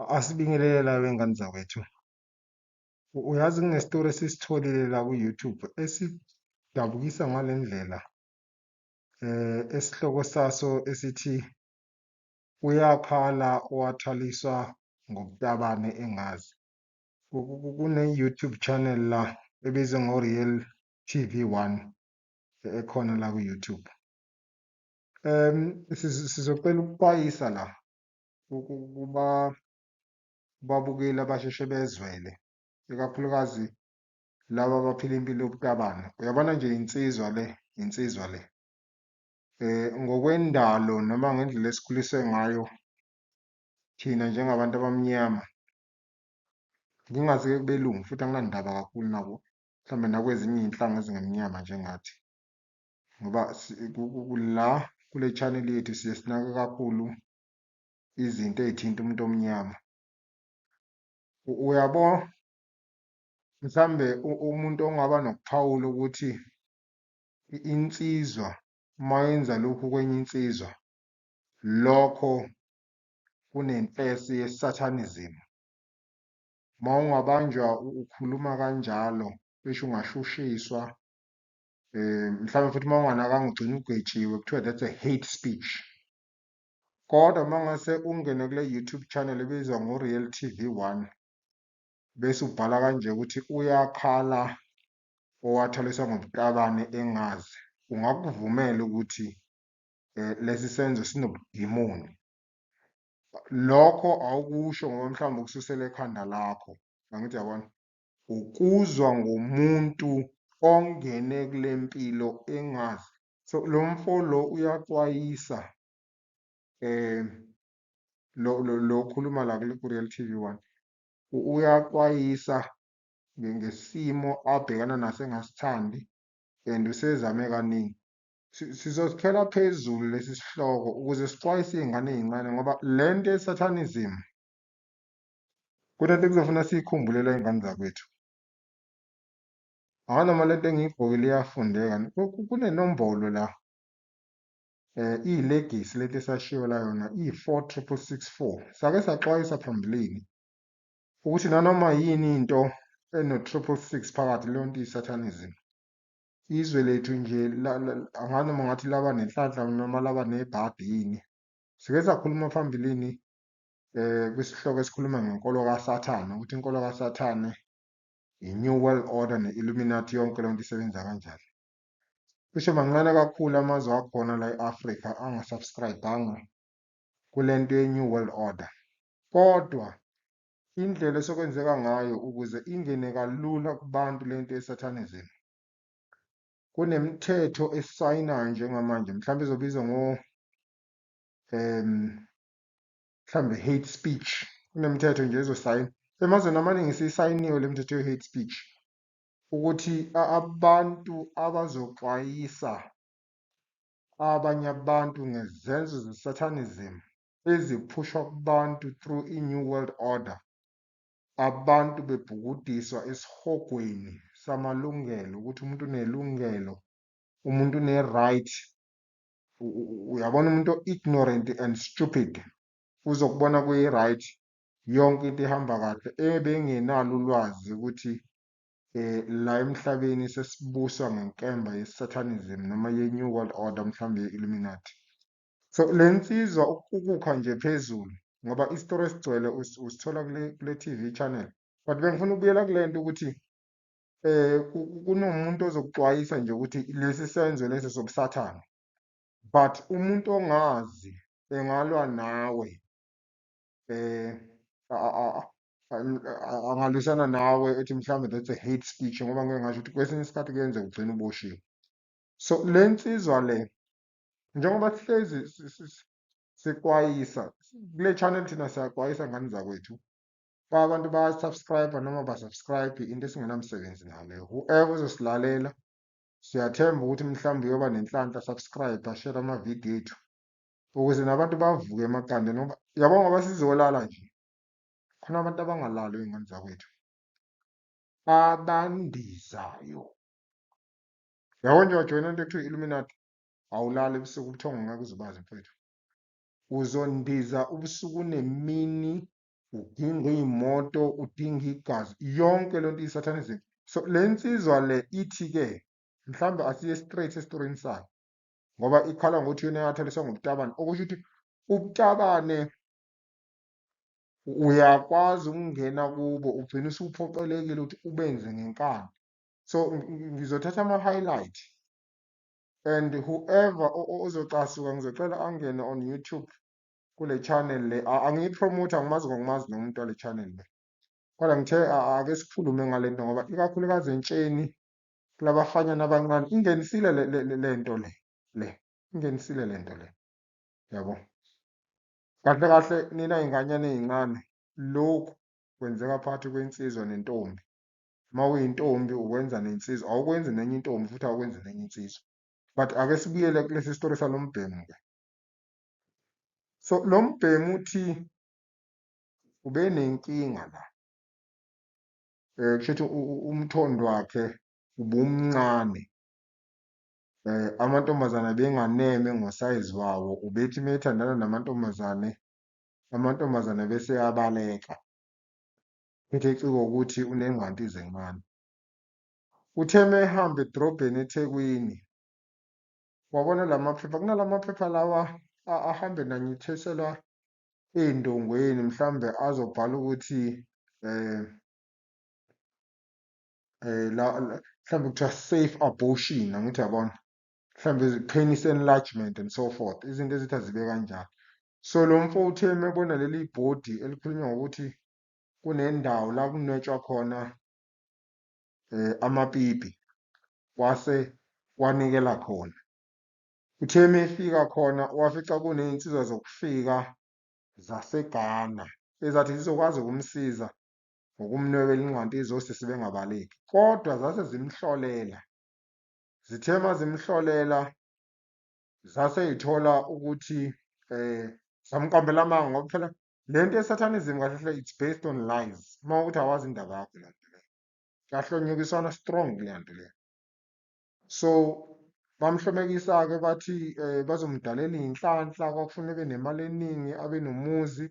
Asibingelele la wengane zakwethu. Uyazi kunestori esisitholile la ku-YouTube esidabukisa ngale ndlela esihloko saso esithi uyakhala owathaliswa ngokutabane engazi. Kune-YouTube channel la ebizwa ngo-Real TV1 ekhona la ku-YouTube. Sizocela ukuxwayisa la kubabukeli abasheshe bezwele, ikakhulukazi laba abaphila impilo yobutabane. Uyabona nje insizwa le ngokwendalo noma ngendlela esikhuliswe ngayo thina njengabantu abamnyama, kungaze-ke kubelungu futhi anginandaba kakhulu nabo mhlawumbe nakwezinye iy'nhlanga ezingemnyama njengathi, ngoba la kule channel yethu siye sinake kakhulu izinto ey'thinta umuntu omnyama. Uyabo mhlambe umuntu ongaba nokuphawula ukuthi insizwa mayenza lokhu kwenye insizwa, lokho kunenhloso ye-Satanism. Mawungabanjwa ukhuluma kanjalo bese ungashushiswa, mhlawumbe futhi mawunganakanga ugcine ugwetshiwe kuthiwa that's a hate speech. Kodwa mangase ungene kule YouTube channel ebizwa ngo-Real TV1 bese ubhala kanje ukuthi uyakhala owathaliswa ngobutabane engazi, ungakuvumela ukuthi lesi senzo sinobudimoni. Lokho awukusho ngoba mhlawumbe ukususela ekhanda lakho, angithi yabona, ukuzwa ngomuntu ongene kule mpilo engazi. So lo mfo lo uyaxwayisa lo khuluma la ku-Real TV1 uyaxwayisa ngesimo abhekana naso engasithandi and usezame kaningi. Sizosikhela phezulu lesi sihloko ukuze sixwayise iy'ngane ey'ncane ngoba le nto ye-Satanism kunento ekuzofuna siyikhumbule la y'ngane zakwethu. Noma le nto engiyigqokile iyafundeka, kunenombolo la iyilegisi lento esashiwo la yona iyi-46664. Sake saxwayisa phambilini ukuthi nanoma yini into eno-666 phakathi leyo nto iyi-Satanism. Izwe lethu nje anganoma ngathi laba nenhlanhla noma laba nebhadi yini. Sike sakhuluma phambilini kwisihloko esikhuluma ngenkolo kaSathane ukuthi inkolo kaSathane i-New World Order ne-Illuminati yonke leyo nto isebenza kanjani. Cishe mancane kakhulu amazwe akhona la e-Afrika angasubscribe-anga kule nto ye-New World Order. Kodwa indlela esokwenzeka ngayo ukuze ingene kalula kubantu le nto ye-Satanism, kunemithetho esayinayo njengamanje, mhlawumbe izobizwa mhlawumbe hate speech. Kunemithetho nje ezosayina emazweni amaningi isisayiniwe le mithetho ye-hate speech ukuthi abantu abazoxwayisa abanye abantu ngezenzo ze-Satanism eziphushwa kubantu through i-New World Order, abantu bebhukudiswa esihogweni samalungelo ukuthi umuntu unelungelo, umuntu une-right. Uyabona umuntu ignorant and stupid uzokubona kuyi-right yonke into ihamba kahle ebengenalo ulwazi ukuthi la emhlabeni sesibuswa ngenkemba ye-Satanism noma ye-New World Order mhlawumbe ye-Illuminati. So le nsizwa ukukha nje phezulu ngoba isitori esigcwele usithola kule TV channel, but bengifuna ukubuyela kule nto ukuthi kunomuntu ozokuxwayisa nje ukuthi lesi senzo lesi sobusathane, but umuntu ongazi engalwa nawe angalwisana nawe ethi mhlawumbe that's a hate speech ngoba ngeke ngasho ukuthi kwesinye isikhathi kuyenzeka ugcine uboshiwe. So le nsizwa le njengoba sihlezi sixwayisa kule channel, thina siyaxwayisa ngane zakwethu. Abantu baya-subscribe noma ba-subscribe into esingenamsebenzi nayo. Whoever uzosilalela siyathemba ukuthi mhlawumbe uyoba nenhlanhla, subscribe, share amavidiyo ethu ukuze nabantu bavuke emaqandeni ngoba yabona ngoba sizolala nje khona abantu abangalali iy'ngane zakwethu abandizayo. Yabo nje wajoyina into ekuthiwa i-Illuminati, awulali ebusuku ubuthongo ngeke uze ubazi mfethu. Uzondiza ubusuku nemini udinga iy'moto, udinga igazi, yonke loo nto iyi-satanism. So le nsizwa le ithi-ke mhlawumbe asiye straight esitorini sayo ngoba ikhala ngokuthi yona yatheleswa ngubutabane, okusho ukuthi ubutabane uyakwazi ukungena kubo ugcine usuphoqelekile ukuthi ubenze ngenkani. So ngizothatha ama-highlight and whoever ozocasuka ngizocela angene on YouTube kule channel le. Angiyipromote, angimazi ngokumazi nomuntu wale channel le, kodwa ngithe ake sikhulume ngale nto ngoba ikakhulukazi entsheni kulabafanyana abancane ingenisile le nto le ingenisile le nto le, yabo. Kahle kahle nina iy'nganyane ey'ncane, lokhu kwenzeka phakathi kwensizwa nentombi. Uma uyintombi ukwenza nensizwa, awukwenzi nenye intombi futhi awukwenzi nenye insizwa. But ake sibuyele kulesi sitori salo mbhemu-ke. So lo mbhemu uthi ube nenkinga la, kusho ukuthi umthondo wakhe ubumncane. Amantombazane benganeme ngosayizi wawo, ubethi uma ethandana amantombazane bese ayabaleka, phethe ecike ukuthi unengqantiza encane. Uthe uma ehamba edrobheni eThekwini wabona lamaphepha, kunalamaphepha lawa ahambe nanyithiselwa ey'ndongweni mhlawumbe azobhala ukuthi mhlawumbe kuthiwa safe abortion, angithi yabona, mhlawumbe penis enlargement and so forth, izinto ezithi azibe kanjalo. So lo mfo uthe uma ebona leli bhodi elikhulunywa ngokuthi kunendawo la kunwetshwa khona amapipi, wase wanikela khona. Uthe uma efika khona wafica kuney'nsizwa zokufika zaseGhana ezathi zizokwazi ukumsiza ngokumnwebela ingqantiza osisi bengabaleki, kodwa zase zimhlolela. Zithe uma zimhlolela zase y'thola ukuthi zamqambela amanga ngoba phela le nto ye-satanism kahle hle it's based on lies. Uma ukuthi awazi indaba yakho le nto leyo, kuyahlonyukiswana strong kuleya nto leyo. So bamhlomekisa-ke bathi bazomdalela iy'nhlanhla, kwakufuna ebe nemali eningi, abe nomuzi.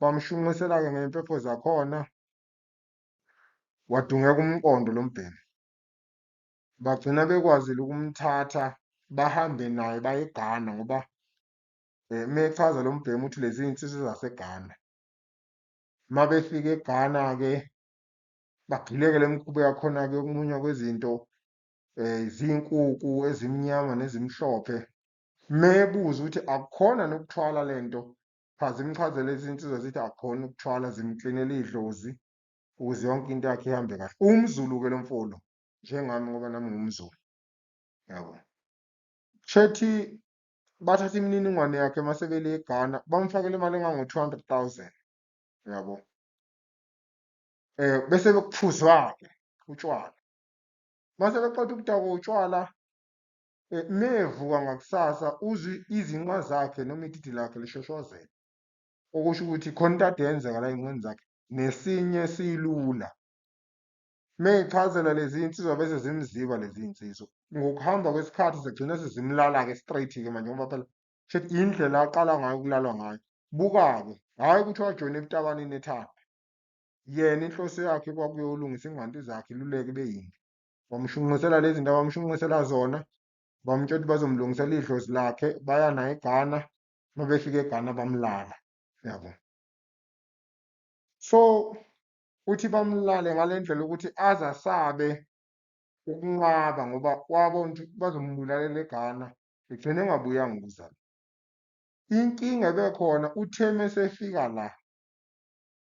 Bamshunqisela-ke ngey'mpepho zakhona, wadungeka umqondo lo mbhemu. Bagcina bekwazile ukumthatha bahambe naye baye eGhana ngoba uma echaza lo mbhemu ukuthi lezi iy'nsizwa zaseGhana. Uma befika eGhana-ke bagxileke le mikhuba yakhona-ke yokumunywa kwezinto zinkukhu ezimnyama nezimhlophe. Uma ebuza ukuthi akukhona nokuthwala le nto, cha zimchazele lezi nsizwa zithi akukhona ukuthwala, zimklinela idlozi ukuze yonke into yakhe ihambe kahle. UmZulu-ke lo mfo lo, njengami ngoba nami ngumZulu, yabo. Shethi bathatha imininingwane yakhe mase bele eGhana bamfakela imali engango-200,000, yabo. Bese bekuphuzwa-ke utshwala. Mase beqeda ukudakwa utshwala, uma evuka ngakusasa uzwe izinqa zakhe noma ididi lakhe lishoshozela, okusho ukuthi khona into kade yenzeka la ey'nqeni zakhe, nesinye silula. Uma ey'chazela lezi iy'nsizwa bese zimziba lezi iy'nsizwa. Ngokuhamba kwesikhathi zigcina sezimlala-ke straight-ke manje ngoba phela shuthi indlela aqala ngayo ukulalwa ngayo. Buka-ke, hhayi ukuthi wajoyina ebutabaneni ethanda. Yena inhloso yakhe kwakuyolungisa ingqantiza yakhe iluleke ibe yimbi. Bamshunqisela lezi zinto abamshunqisela zona, bamtshela ukuthi bazomlungisela idlozi lakhe, baya naye eGhana. Uma befika eGhana bamlala, yabo. So uthi bamlale ngale ndlela ukuthi aze asabe ukunqaba ngoba wabona ukuthi bazombulalela eGhana, egcine engabuyanga ukuza. Inkinga ebekhona uthe uma esefika la,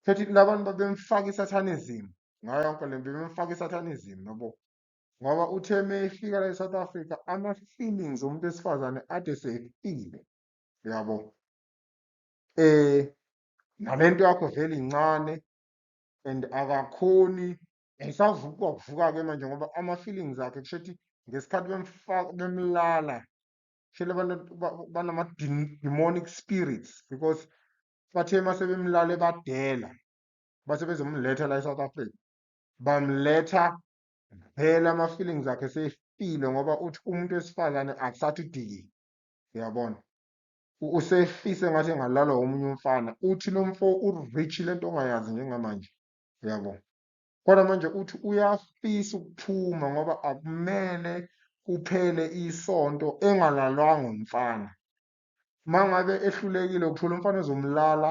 futhi la bantu babemfaka i-satanism ngayo yonke le nto, bemfaka i-satanism, yabo. Ngoba uthe uma efika la e-South Africa ama-feelings omuntu wesifazane ade sefile, yabo. Nale nto yakho vele incane and akakhoni, ayisavuki kwakuvuka-ke manje ngoba ama-feelings akhe kusho ukuthi ngesikhathi bemlala, shela abantu banama-demonic spirits because bathe uma sebemlala ebadela base bezomletha la e-South Africa, bamletha vele ama-feelings akhe sefile ngoba uthi umuntu wesifazane akusathi udikile, uyabona. usefise ngathi engalalwa omunye umfana uthi lo mfo urich lento ongayazi njengamanje yabo kodwa manje uthi uyafisa ukuphuma ngoba akumele kuphele isonto engalalwanga umfana mangabe ehlulekile ukuthola umfana ozomlala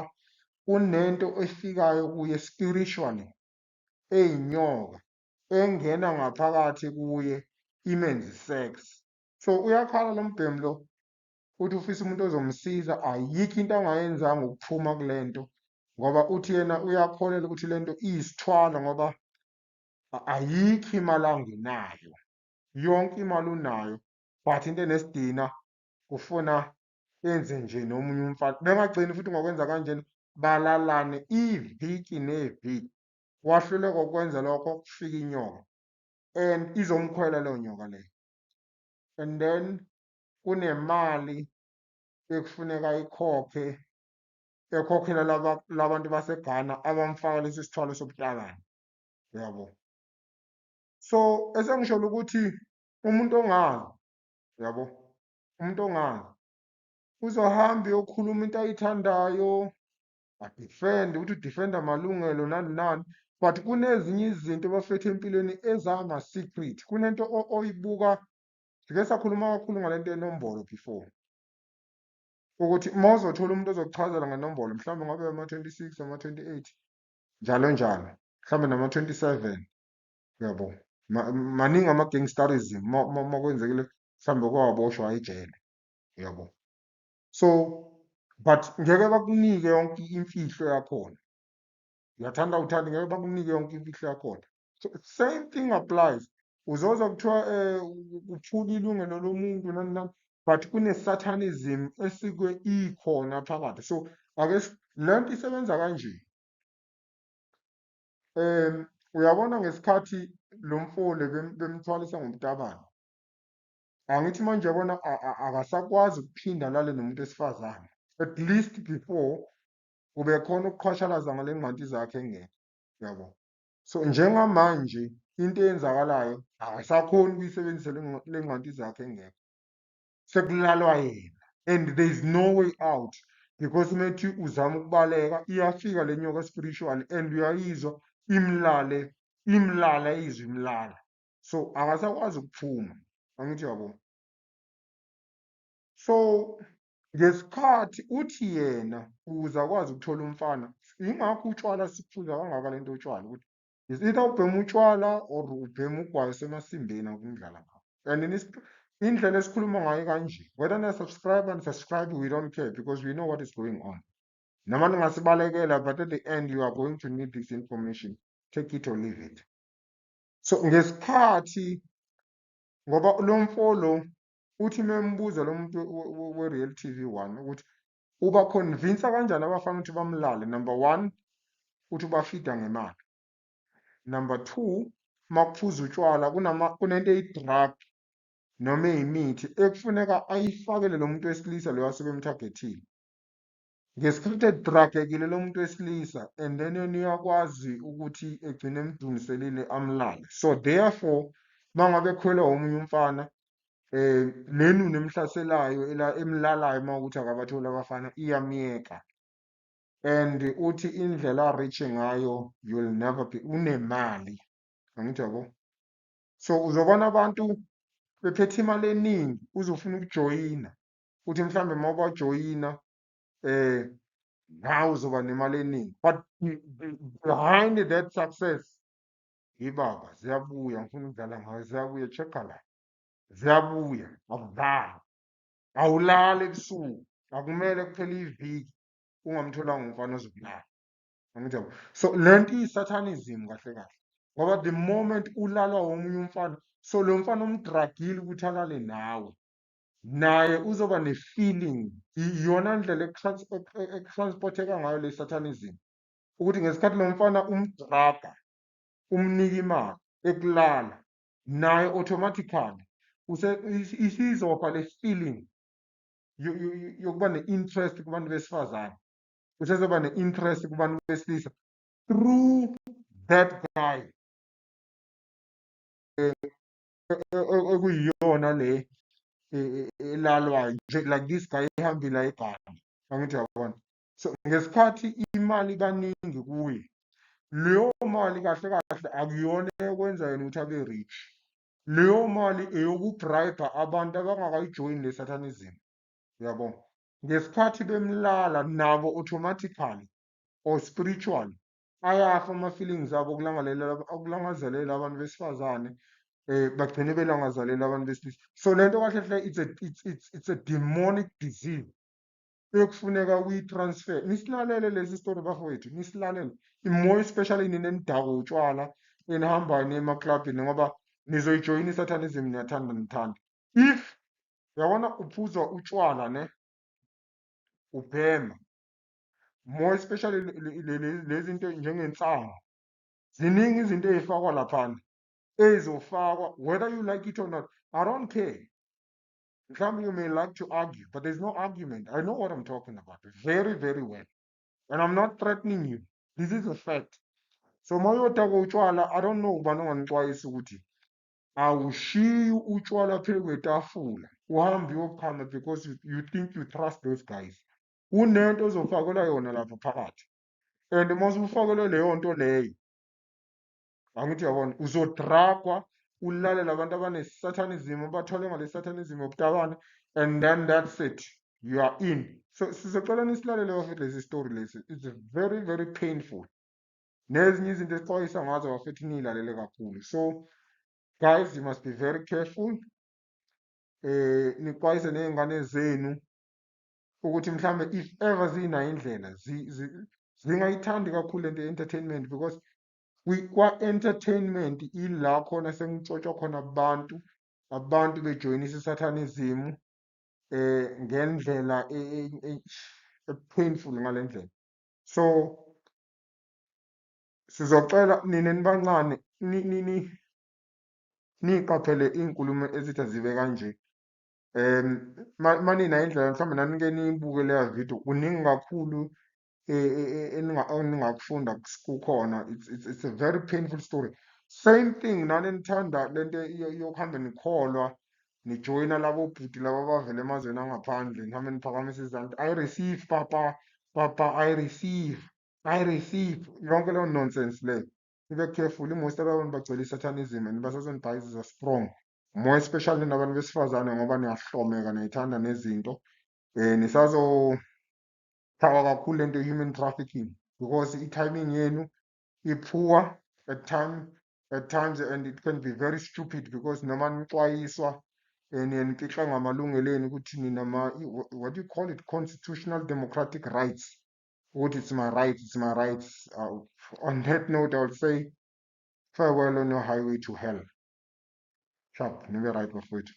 kunento efikayo kuye spiritually eyinyoka engena ngaphakathi kuye imenze sex so uyakhala lo mbhemu lo uthi ufisa umuntu ozomsiza ayikho into angayenzanga ukuphuma kulento ngoba uthi yena uyakholelwa ukuthi lento iyisithwala ngoba ayikho imali angenayo yonke imali unayo but into enesidina ufuna enze nje nomunye umfana bengagcini futhi ngokwenza kanjena balalane iviki neviki wahluleka ukwenza lokho kufika inyoka and izomkhwela leyo nyoka leyo and then kunemali ekufuneka ikhokhe ekhokhela labantu baseGhana abamfaka lesi sithwalo sobuhlakani yabo so esengisho ukuthi umuntu ongazi yabo umuntu ongazi uzohamba uyokhuluma into ayithandayo adefende uthi udefenda amalungelo nani nani but kunezinye izinto bafethe empilweni ezama-secret kunento oyibuka sike sakhuluma kakhulu ngalento yenombolo before ukuthi uma uzothola umuntu ozokuchazela ngenombolo mhlawumbe ngabe ama-26 ama-28 njalo njalo mhlawumbe nama-27 yabo maningi ama-gangsterism ma kwenzekile mhlawumbe kwawaboshwa ejele yabo so but ngeke bakunike yonke imfihlo yakhona uyathanda uthanda ngeke bakunike yonke imfihlo yakhona so same thing applies uzozwa kuthiwa uphula ilungelo lomuntu nani nani but kune-satanism esike ikhona phakathi so ake le nto isebenza kanje uyabona ngesikhathi lo mfole bemthwalisa ngomtabane angithi manje yabona akasakwazi ukuphinda alale nomuntu wesifazane at least before kube khona ukuqhwashalaza ngale ngqanti zakhe engekho yabo so njengamanje into eyenzakalayo akasakhoni ukuyisebenzisa le ngqanti zakhe engekho sekulalwa yena and there is no way out because methi uzama ukubaleka iyafika le nyoka spiritual and uyayizwa imlala izwi imlala so akasakwazi ukuphuma angithi yabo so ngesikhathi uthi yena ukuze akwazi ukuthola umfana ingakho utshwala siphuza kangaka lento utshwala ukuthi is either ubhema utshwala or ubhema ugwayi usemasimbeni akumdlala ngakho and indlela esikhuluma ngayo kanje whether nisubscribe unsubscribe we don't care because we know what is going on noma ningasibalekela but at the end you are going to need this information take it or leave it so ngesikhathi ngoba lo mfolo uthi membuza lo muntu we-Real TV1 ukuthi uba convince kanjani abafana ukuthi bamlale number 1 uthi ubafida ngemali number 2 makuphuza utshwala kunento eyi-drug noma eyimithi ekufuneka ayifakele lo muntu wesilisa lo asuke emtargetile ngesikhathi edrugekile lo muntu wesilisa and then yena uyakwazi ukuthi egcine emdungiselile amlale so therefore mangabe ekhwelwa omunye umfana nenunu emhlaselayo emlalayo mawukuthi akabathola abafana iyamyeka and uthi indlela ariche ngayo you'll never be unemali angithi yabo so uzobona abantu bephethe imali eningi uzofuna ukujoyina uthi mhlambe mawubajoyina nawe uzoba nemali eningi but behind that success yibaba ziyabuya ngifuna ukudlala ngayo ziyabuya checka la ziyabuya akudlali awulali ebusuku akumele kuphela iviki ungamtholanga umfana ozobulala angithi yabo so lento iyi-satanism kahle kahle ngoba the moment ulalwa omunye umfana so lo mfana umdragile ukuthi alale nawe naye uzoba ne-feeling iyona ndlela ekutransporteka ngayo le satanism ukuthi ngesikhathi lo mfana umdraga umnika imali ekulala naye automatically isizoba le feeling yokuba ne-interest kubantu besifazane usezoba ne-interest kubantu besilisa through that guy ekuyiyona le elalwayo nje like this guy ehambile egana angithi uyabona. So ngesikhathi imali kaningi kuye, leyo mali kahle kahle akuyona ekwenza yena ukuthi abe rich. Leyo mali eyokubribe abantu abangakayijoyini le satanism, uyabona. Ngesikhathi bemlala nabo automatically or spiritually ayafa ama-feelings abo okulangazelela abantu besifazane bagcine belangazelela abantu besilisa. So lento kahle hle it's a demonic disease ekufuneka uyi-transfer. Nisilalele lesi story bafowethu, nisilalele. More especially nina enidakwa utshwala enihambayo niye emaklabhini ngoba nizoyijoyina i-satanism niyathanda nithanda. If uyabona uphuza utshwala ne ubhema, more especially lezi zinto njengensanga, ziningi izinto ey'fakwa laphana ey'zofakwa whether you like it or not. I don't care. Some you may like to argue, but there's no argument. I know what I'm talking about very, very well. And I'm not threatening you. This is a fact. So mayotaka utshwala, I don't know ubani onganixwayisa ukuthi awushiyi utshwala phezu kwetafula uhambe uyokhama because you think you trust those guys. Unento ozofakelwa yona lapha phakathi. And mase ufakelwe leyo nto leyo, angithi uyabona, uzodragwa ulalele abantu abane-satanism abathole ngale-satanism yobutabane, and then that's it, you are in. So sizocela nisilalele bafethu lesi story lesi, it's very very painful. Nezinye izinto esixwayisa ngazo bafethu niyilalele kakhulu. So guys, you must be very careful. Nixwayise ney'ngane zenu ukuthi mhlambe if ever zinayo indlela zingayithandi kakhulu lento ye-entertainment, because kwa-entertainment ila khona sengitshotshwa khona abantu bejoyinisa i-satanism ngendlela painful ngale ndlela. So sizocela nina enibancane niqaphele iy'nkulumo ezithi azibe kanje. Maninayo indlela mhlawumbe nanike niyibuke leya video, kuningi kakhulu eningakufunda kukhona. It's a very painful story. Same thing nani nithanda lento yokuhamba nikholwa nijoyina labo bhuti laba abavela emazweni angaphandle nihambe niphakamisa izandla. I receive papa, I receive, yonke leyo nonsense leyo. Nibe careful, most abantu bagcwele i-satanism and basazonibhayiziza strong, more especially nabantu besifazane ngoba niyahlomeka niyayithanda nezinto nisazothakwa kakhulu lento human trafficking, because i-timing yenu i-poor at times, and it can be very stupid because noma nixwayiswa nifixa ngamalungelo enu ukuthi what do you call it, constitutional democratic rights, ukuthi it's my rights. On that note, I would say farewell on your highway to hell. Sharp, nibe right bafowethu.